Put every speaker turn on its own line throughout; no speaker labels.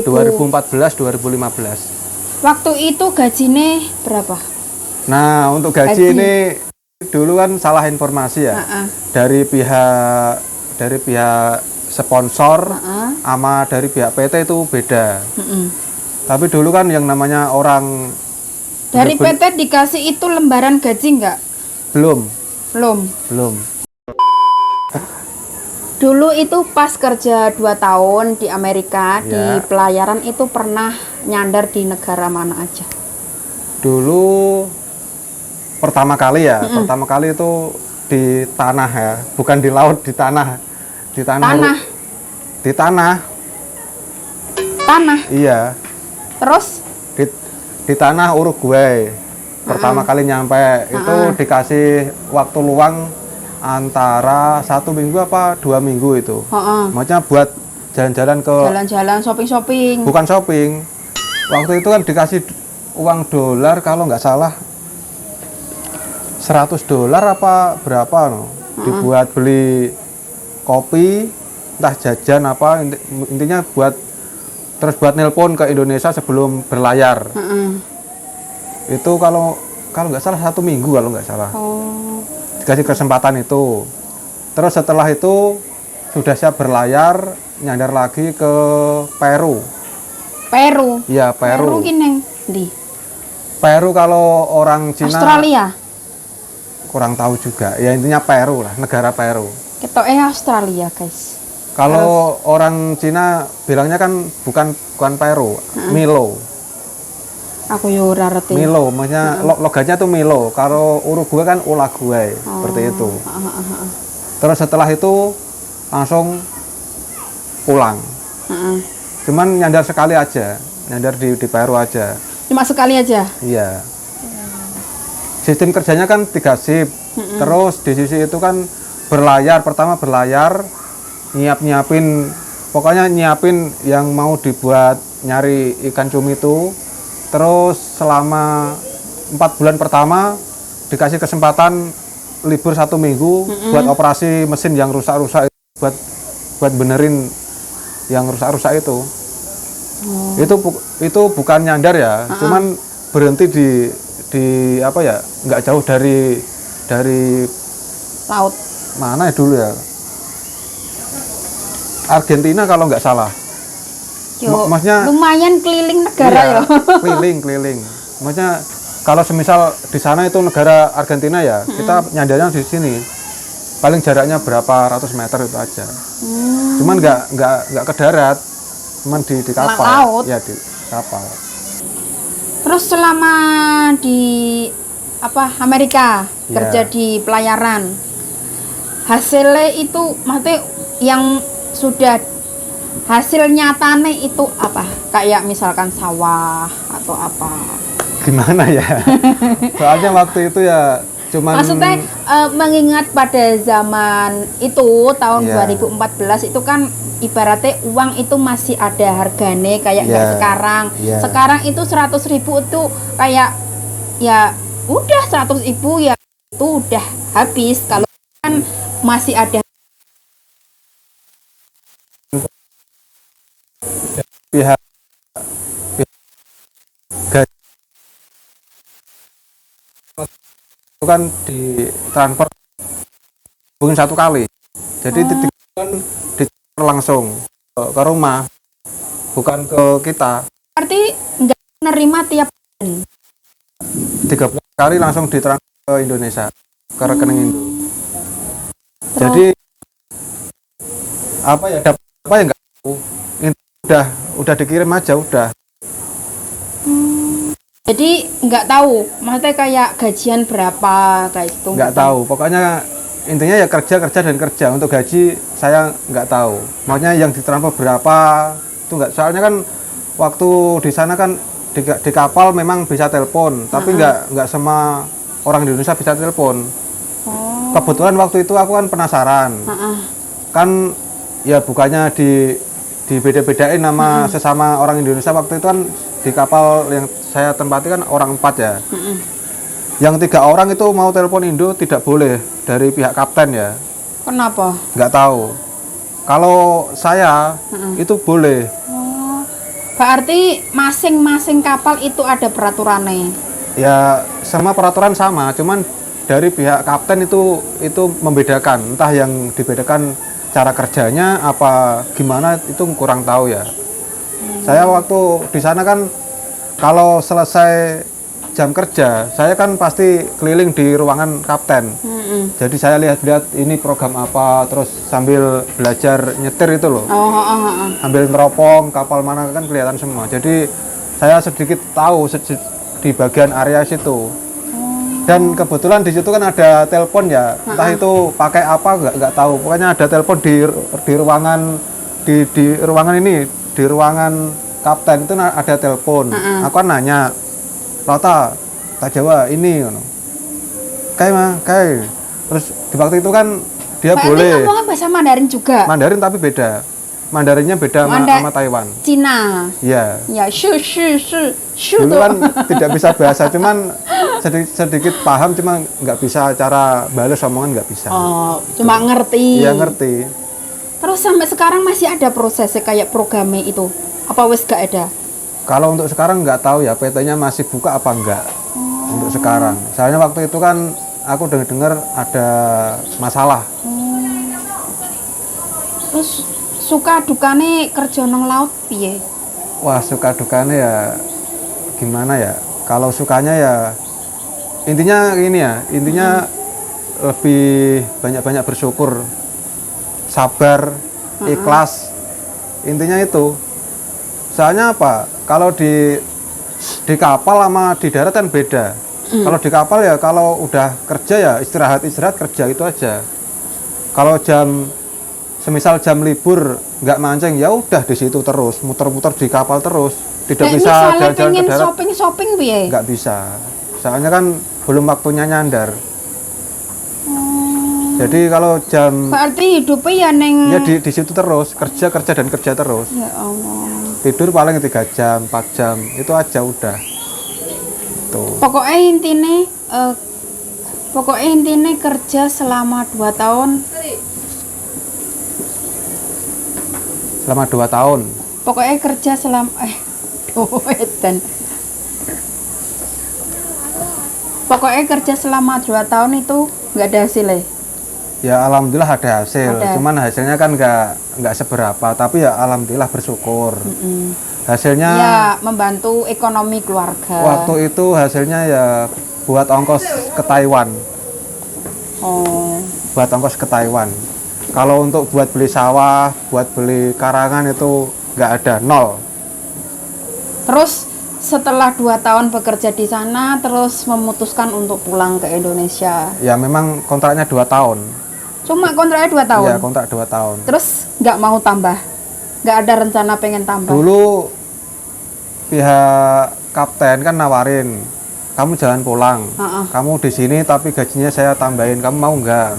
2014-2015.
Waktu itu gajinya berapa?
Nah, untuk gaji ini dulu kan salah informasi ya. Dari pihak sponsor sama dari pihak PT itu beda. Tapi dulu kan yang namanya orang
dari PT dikasih itu lembaran gaji enggak?
Belum.
Dulu itu pas kerja 2 tahun di Amerika, di pelayaran itu pernah nyandar di negara mana aja?
Dulu pertama kali ya, pertama kali itu di tanah ya, bukan di laut, di tanah. Di tanah. Di tanah.
Tanah?
Iya.
Terus?
Di tanah Uruguay. Pertama kali nyampe itu dikasih waktu luang antara 1 minggu apa 2 minggu itu. Maksudnya buat jalan-jalan ke
shopping.
Bukan shopping. Waktu itu kan dikasih uang dolar kalau nggak salah $100 apa berapa no. Dibuat beli kopi, entah jajan apa, intinya buat nelpon ke Indonesia sebelum berlayar. Itu kalau nggak salah 1 minggu kalau nggak salah. Dikasih kesempatan itu. Terus setelah itu sudah siap berlayar, nyandar lagi ke Peru.
Peru?
Iya, Peru.
Peru gini di?
Peru kalau orang Cina.
Australia?
Kurang tahu juga. Ya intinya Peru lah, negara Peru.
Ketoknya Australia guys.
Kalau orang Cina bilangnya kan bukan Peru, Milo.
Aku yo ora ngerti.
Milo, maksudnya logatnya tuh Milo. Kalau Uruguay kan Uruguay, seperti itu. Terus setelah itu langsung pulang. Cuman nyandar sekali aja, nyandar di Peru aja.
Cuma sekali aja?
Iya. Sistem kerjanya kan 3 shift. Terus di sisi itu kan berlayar, pertama berlayar, nyiapin, pokoknya nyiapin yang mau dibuat nyari ikan cumi itu. Terus selama 4 bulan pertama dikasih kesempatan libur 1 minggu buat operasi mesin yang rusak-rusak, buat benerin yang rusak-rusak itu. Itu bukan nyandar ya, cuman berhenti di apa ya, nggak jauh dari
laut.
Mana ya dulu ya? Argentina kalau nggak salah. Maksudnya
lumayan keliling negara ya.
Keliling. Maksudnya kalau semisal di sana itu negara Argentina ya, kita nyandarnya di sini. Paling jaraknya berapa ratus meter itu aja. Cuman nggak ke darat, cuman di kapal.
Laut.
Ya di kapal.
Terus selama di Amerika kerja di pelayaran, hasilnya itu maksudnya yang sudah hasil nyatanya itu apa? Kayak misalkan sawah atau apa?
Gimana ya? Soalnya waktu itu ya cuman
maksudnya mengingat pada zaman itu tahun 2014 itu kan ibaratnya uang itu masih ada harganya kayak nggak sekarang. Sekarang itu 100.000 itu kayak ya udah 100.000 ya itu udah habis. Kalau kan masih ada
pihak itu kan di transfer mungkin 1 kali. Jadi kan ditransfer langsung ke rumah, bukan ke kita.
Berarti nggak menerima tiap bulan?
13 kali langsung ditransfer ke Indonesia, ke rekening Indo. Jadi apa ya, dapat apa ya nggak tahu. Udah dikirim aja udah.
Jadi nggak tahu, maksudnya kayak gajian berapa kayak itu?
Nggak tahu, pokoknya intinya ya kerja dan kerja. Untuk gaji saya nggak tahu. Maksudnya yang ditransfer berapa itu nggak. Soalnya kan waktu di sana kan di kapal memang bisa telepon, tapi nggak semua orang di Indonesia bisa telepon. Kebetulan waktu itu aku kan penasaran, kan ya bukannya di beda-bedain nama sesama orang Indonesia. Waktu itu kan di kapal yang saya tempati kan orang 4 ya. Yang 3 orang itu mau telepon Indo tidak boleh dari pihak kapten ya.
Kenapa?
Nggak tahu. Kalau saya itu boleh.
Berarti masing-masing kapal itu ada peraturannya.
Ya sama peraturan sama, cuman dari pihak kapten itu membedakan, entah yang dibedakan cara kerjanya apa gimana itu kurang tahu ya. Saya waktu di sana kan kalau selesai jam kerja, saya kan pasti keliling di ruangan kapten. Jadi saya lihat-lihat ini program apa, terus sambil belajar nyetir itu loh. Sambil neropong kapal mana kan kelihatan semua. Jadi saya sedikit tahu di bagian area situ. Dan kebetulan di situ kan ada telepon ya, entah itu pakai apa nggak tahu. Pokoknya ada telepon di ruangan di ruangan ini, di ruangan kapten itu ada telepon. Aku kan nanya, Rata, tak Jawa ini, kayak. Terus di waktu itu kan dia
Pak
boleh.
ngomongnya bahasa Mandarin juga.
Mandarin tapi beda. Mandarinnya beda sama Taiwan.
Cina.
Iya.
Ya, shu.
Dulu kan tidak bisa bahasa, cuman sedikit paham, cuma nggak bisa cara balas omongan nggak bisa.
Oh, cuma ngerti.
Iya ngerti.
Terus sampai sekarang masih ada prosesnya kayak programnya itu? Apa wes gak ada?
Kalau untuk sekarang nggak tahu ya PT-nya masih buka apa enggak untuk sekarang. Soalnya waktu itu kan aku dengar ada masalah.
Terus suka dukane kerja nang laut piye?
Wah suka dukanya ya gimana ya? Kalau sukanya ya intinya ini ya, intinya lebih banyak-banyak bersyukur, sabar, ikhlas. Intinya itu. Soalnya apa? Kalau di kapal sama di darat kan beda. Kalau di kapal ya kalau udah kerja ya istirahat kerja itu aja. Kalau semisal jam libur nggak mancing ya udah di situ terus muter-muter di kapal terus. Tidak bisa jalan-jalan ke darat.
Shopping piye?
Nggak bisa. Soalnya kan belum waktunya nyandar. Jadi kalau jam
berarti hidupnya ya neng
ya di situ terus kerja terus.
Ya Allah.
Tidur paling 3 jam 4 jam itu aja udah. Tuh.
Pokoknya intinya kerja selama 2 tahun.
Selama 2 tahun.
Pokoknya kerja selama Pokoknya kerja selama 2 tahun itu nggak ada hasilnya.
Ya alhamdulillah ada hasil. Cuman hasilnya kan nggak seberapa, tapi ya alhamdulillah bersyukur. Hasilnya
ya membantu ekonomi keluarga.
Waktu itu hasilnya ya buat ongkos ke Taiwan. Buat ongkos ke Taiwan. Kalau untuk buat beli sawah, buat beli karangan itu nggak ada, nol.
Terus setelah 2 tahun bekerja di sana, terus memutuskan untuk pulang ke Indonesia.
Ya memang kontraknya 2 tahun.
Cuma kontraknya 2 tahun?
Iya kontrak 2 tahun.
Terus nggak mau tambah? Nggak ada rencana pengen tambah?
Dulu pihak kapten kan nawarin, kamu jangan pulang, kamu di sini tapi gajinya saya tambahin, kamu mau nggak?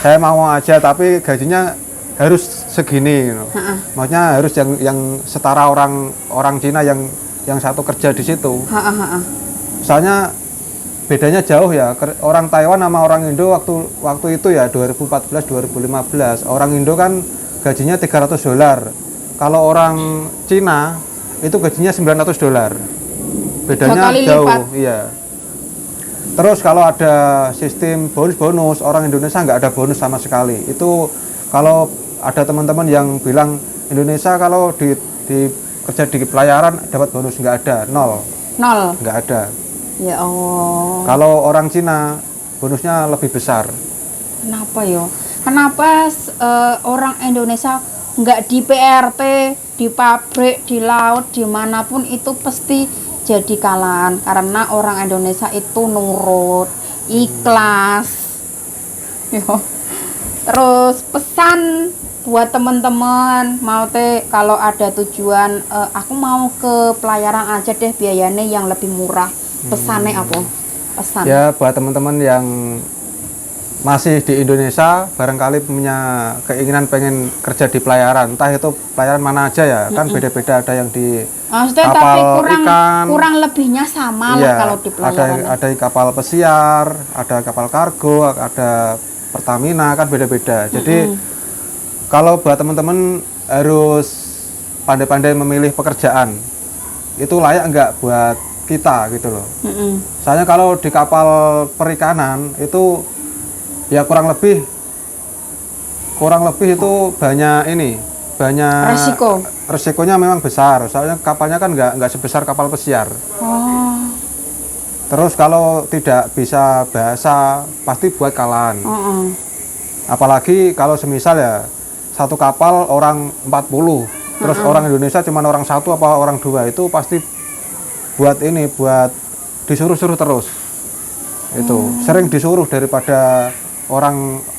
Saya mau aja tapi gajinya harus segini. Maksudnya harus yang setara orang Cina yang satu kerja di situ. Soalnya bedanya jauh ya, orang Taiwan sama orang Indo waktu itu ya 2014-2015 orang Indo kan gajinya $300. Kalau orang Cina itu gajinya $900. Bedanya jauh, lipat. Iya. Terus kalau ada sistem bonus orang Indonesia nggak ada bonus sama sekali. Itu kalau ada teman-teman yang bilang Indonesia kalau di kerja di pelayaran dapat bonus, nggak ada, nol, nggak ada.
Ya Allah.
Kalau orang Cina bonusnya lebih besar.
Kenapa yo? Kenapa orang Indonesia nggak di PRT, di pabrik, di laut, dimanapun itu pasti jadi kalaan? Karena orang Indonesia itu nurut, ikhlas. Yo. Terus pesan buat teman-teman mau kalau ada tujuan aku mau ke pelayaran aja deh, biayanya yang lebih murah. Pesannya apa? Pesan.
Ya buat teman-teman yang masih di Indonesia barangkali punya keinginan pengen kerja di pelayaran, entah itu pelayaran mana aja ya, kan beda-beda, ada yang di
maksudnya
kapal
tapi
ikan,
kurang lebihnya sama lah kalau di pelayaran.
Ada kapal pesiar, ada kapal kargo, ada Pertamina, kan beda-beda. Jadi kalau buat teman-teman harus pandai-pandai memilih pekerjaan itu layak nggak buat kita gitu loh. Soalnya kalau di kapal perikanan itu ya kurang lebih itu banyak resikonya memang besar. Soalnya kapalnya kan nggak sebesar kapal pesiar. Terus kalau tidak bisa bahasa pasti buat kalahan. Apalagi kalau semisal ya satu kapal orang 40, terus orang Indonesia cuma orang 1 apa orang 2, itu pasti buat disuruh-suruh terus. Itu sering disuruh daripada orang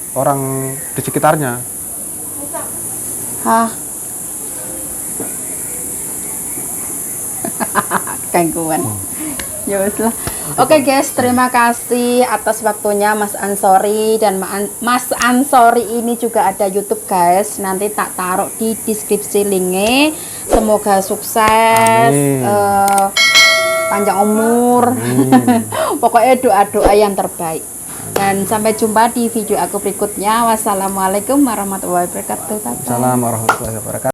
di sekitarnya.
Gangguan. Ya wes lah. Oke guys, terima kasih atas waktunya Mas Ansori, dan Mas Ansori ini juga ada YouTube guys. Nanti tak taruh di deskripsi linknya. Semoga sukses, panjang umur. Pokoknya doa-doa yang terbaik. Dan sampai jumpa di video aku berikutnya. Wassalamualaikum warahmatullahi wabarakatuh.
Assalamualaikum warahmatullahi wabarakatuh.